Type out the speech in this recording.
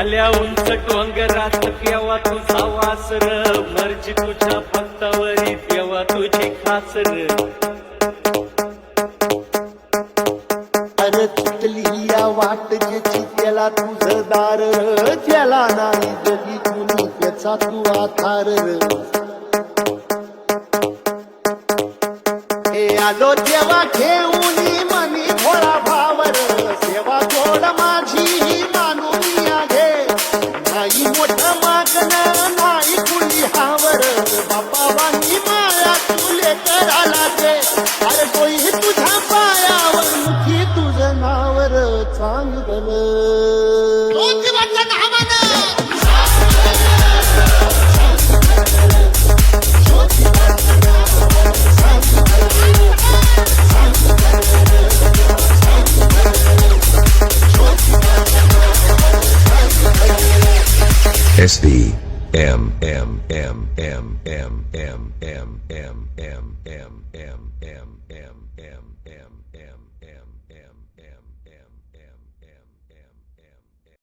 आल्या उंच डोंगरात केव्हा तुझा वासर मर्जी तुझ्या भक्तावरी तेव्हा तुझी खासर अरे तुटली या वाट ज्याची त्याला तुझं दार त्याला नाही जगी कुणी त्याचा तू आधार हे आलो तेव्हा घेऊन मनी थोडा भावर सेवा थोड माझी ही मानून या घे नाही मोठं मागणं नाही कुणी हावर बापावानी माया तुले करायला दे अरे तोही तुझ्या पायावर मुखी तुझं नावर चांगलं SB M M M M M M M M M M M M M M M M M M